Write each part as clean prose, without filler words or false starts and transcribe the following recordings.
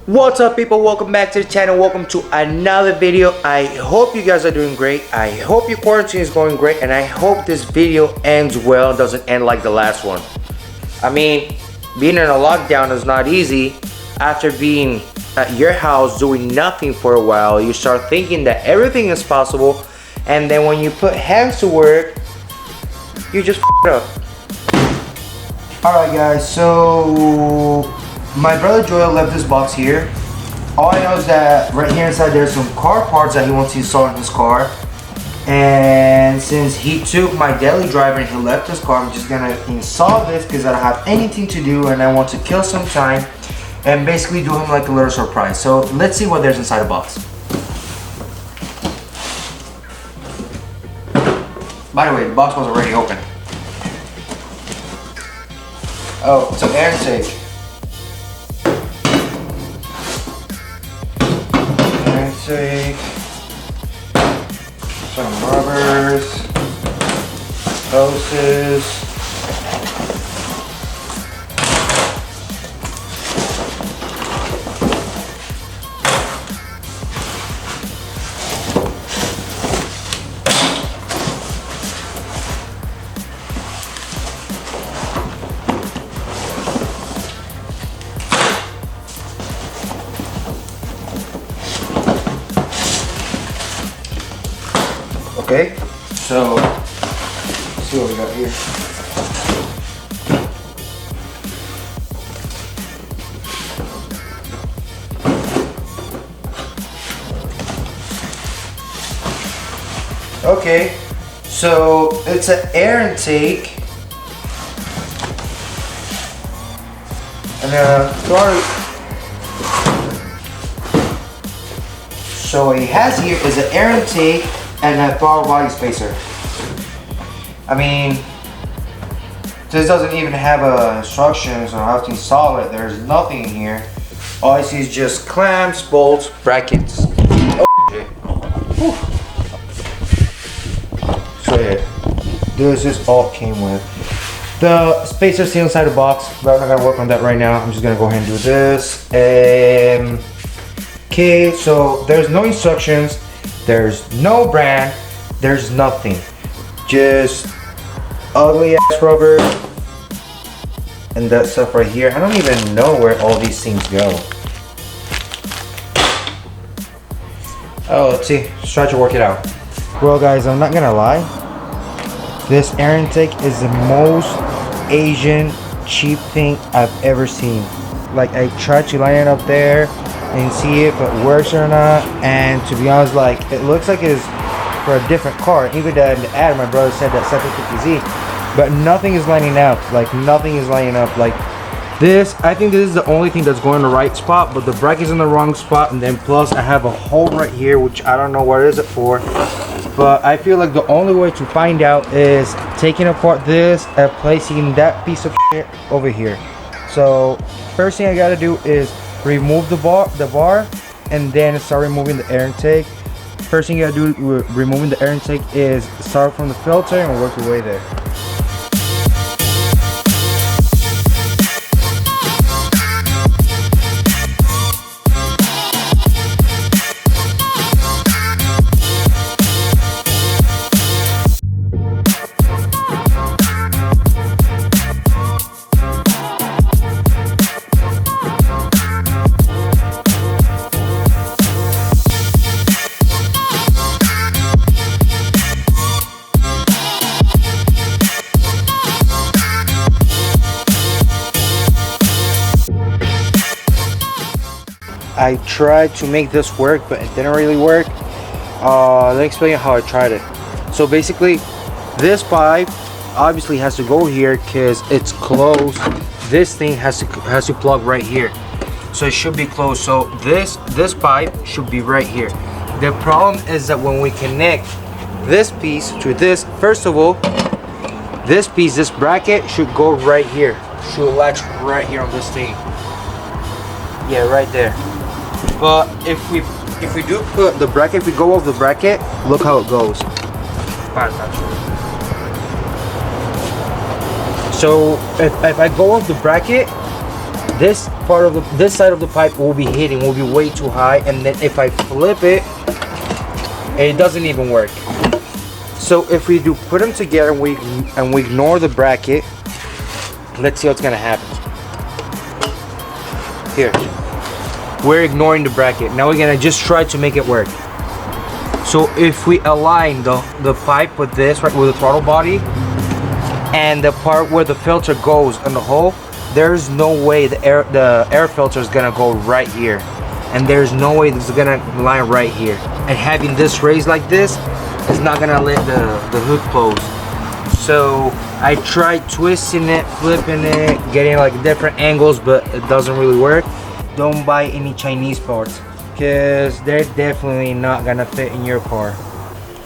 What's up, people? Welcome back to the channel. Welcome to another video. I hope you guys are doing great. I hope your quarantine is going great, and I hope this video ends well, doesn't end like the last one. I mean, being in a lockdown is not easy. After being at your house doing nothing for a while, you start thinking that everything is possible, and then when you put hands to work, you just f it up. Alright guys, so my brother Joel left this box here. All I know is that right here inside there's some car parts that he wants to install in his car. And since he took my daily driver and he left his car, I'm just gonna install this because I don't have anything to do and I want to kill some time and basically do him like a little surprise. So let's see what there's inside the box. By the way, the box was already open. Oh, it's an air intake. Take some rubbers, hoses, okay, so let's see what we got here. Okay, so it's an air intake and so what he has here is an air intake and a power body spacer. I mean, this doesn't even have instructions on how to install it. There's nothing in here. All I see is just clamps, bolts, brackets. Oh, shit. So yeah, this is all it came with. The spacer's still inside the box, but I'm not gonna work on that right now. I'm just gonna go ahead and do this. Okay, so there's no instructions. There's no brand, there's nothing. Just ugly ass rubber and that stuff right here. I don't even know where all these things go. Oh, let's see, let's try to work it out. Well guys, I'm not gonna lie. This air intake is the most Asian cheap thing I've ever seen. Like, I tried to line it up there and see if it works or not, and to be honest, like, it looks like it's for a different car. Even in the ad, my brother said that 750Z, but nothing is lining up. Like, nothing is lining up. Like this, I think this is the only thing that's going in the right spot, but the bracket's in the wrong spot, and then plus I have a hole right here, which I don't know what is it for. But I feel like the only way to find out is taking apart this and placing that piece of shit over here. So first thing I gotta do is remove the bar and then start removing the air intake. First thing you gotta do with removing the air intake is start from the filter and work your way there. I tried to make this work, but it didn't really work. Let me explain you how I tried it. So basically, this pipe obviously has to go here because it's closed. This thing has to plug right here, so it should be closed. So this pipe should be right here. The problem is that when we connect this piece to this, first of all, this piece, this bracket should go right here. Should latch right here on this thing. Yeah, right there. But if we do put the bracket, if we go off the bracket, look how it goes. So if I go off the bracket, this side of the pipe will be hitting, will be way too high, and then if I flip it, it doesn't even work. So if we do put them together and we ignore the bracket, let's see what's gonna happen. Here, we're ignoring the bracket. Now we're gonna just try to make it work. So if we align the pipe with this, right, with the throttle body, and the part where the filter goes in the hole, there's no way the air filter is gonna go right here, and there's no way this is gonna line right here. And having this raised like this is not gonna let the hook close. So I tried twisting it, flipping it, getting like different angles, but it doesn't really work. Don't buy any Chinese parts, because they're definitely not gonna fit in your car.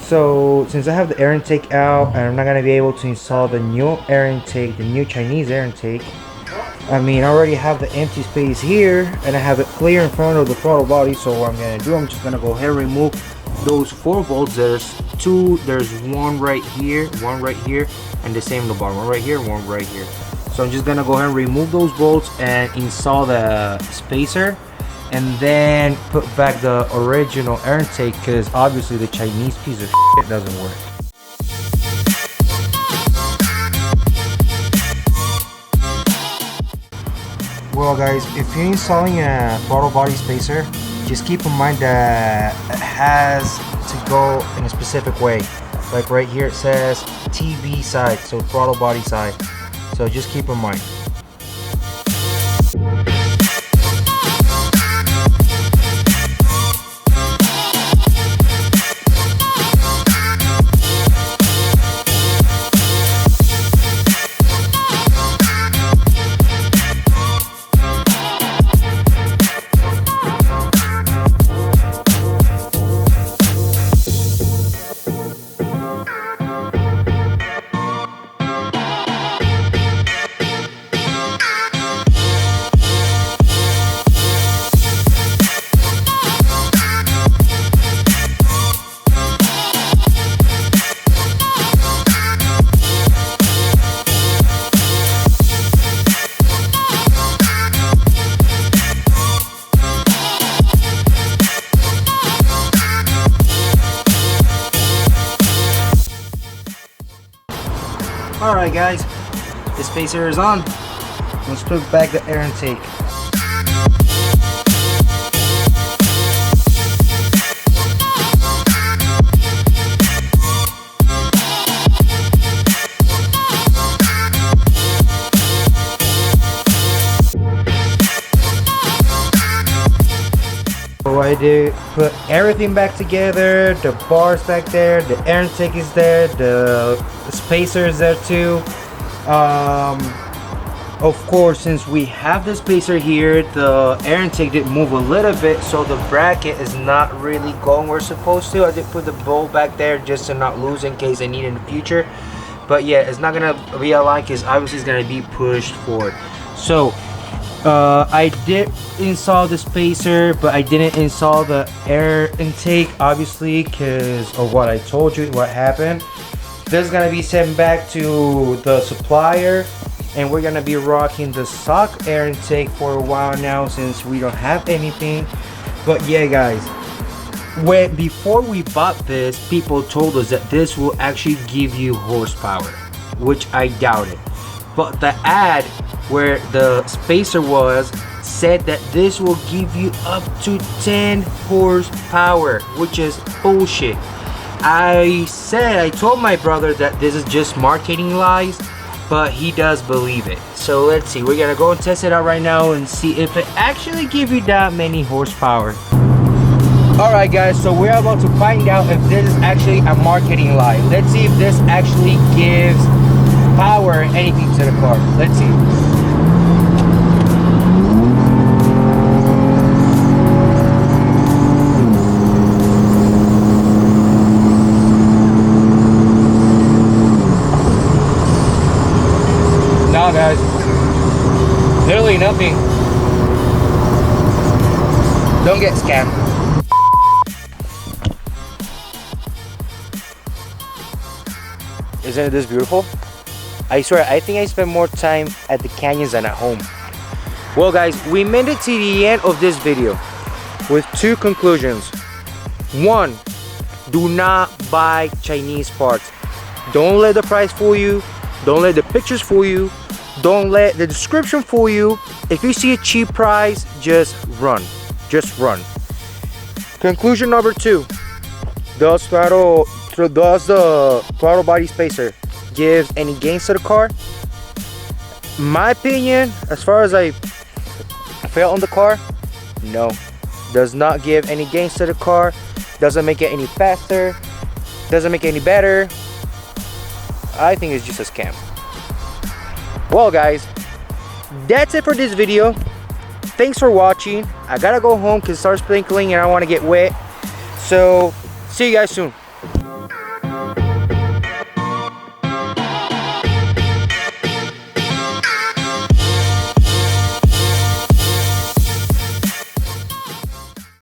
So since I have the air intake out and I'm not gonna be able to install the new air intake, the new Chinese air intake, I mean, I already have the empty space here and I have it clear in front of the throttle body. So what I'm gonna do, I'm just gonna go ahead and remove those 4 bolts. There's one right here, and the same on the bottom. One right here, one right here. So I'm just gonna go ahead and remove those bolts and install the spacer, and then put back the original air intake, because obviously the Chinese piece of shit doesn't work. Well guys, if you're installing a throttle body spacer, just keep in mind that it has to go in a specific way. Like right here it says TB side, so throttle body side. So just keep in mind. Alright guys, the spacer is on. Let's put back the air intake. So I did put everything back together, the bars back there, the air intake is there, the spacer is there too. Of course, since we have the spacer here, the air intake did move a little bit, so the bracket is not really going where it's supposed to. I did put the bolt back there just to not lose in case I need it in the future. But yeah, it's not gonna be aligned because obviously it's gonna be pushed forward. So I did install the spacer, but I didn't install the air intake, obviously, because of what I told you, what happened. This is gonna be sent back to the supplier, and we're gonna be rocking the stock air intake for a while now since we don't have anything. But yeah guys, before we bought this, people told us that this will actually give you horsepower, which I doubted. But the ad where the spacer was said that this will give you up to 10 horsepower, which is bullshit. I told my brother that this is just marketing lies, but he does believe it. So let's see, we're gonna go and test it out right now and see if it actually gives you that many horsepower. Alright guys, so we're about to find out if this is actually a marketing lie. Let's see if this actually gives power or anything to the car. Let's see. No guys, literally nothing. Don't get scammed. Isn't it this beautiful? I swear, I think I spend more time at the canyons than at home. Well guys, we made it to the end of this video with two conclusions. One, do not buy Chinese parts. Don't let the price fool you. Don't let the pictures fool you. Don't let the description fool you. If you see a cheap price, just run. Just run. Conclusion number two. Does the throttle body spacer gives any gains to the car? My opinion, as far as I felt on the car, no. Does not give any gains to the car. Doesn't make it any faster. Doesn't make it any better. I think it's just a scam. Well guys, that's it for this video. Thanks for watching. I gotta go home because it starts sprinkling and I want to get wet. So see you guys soon.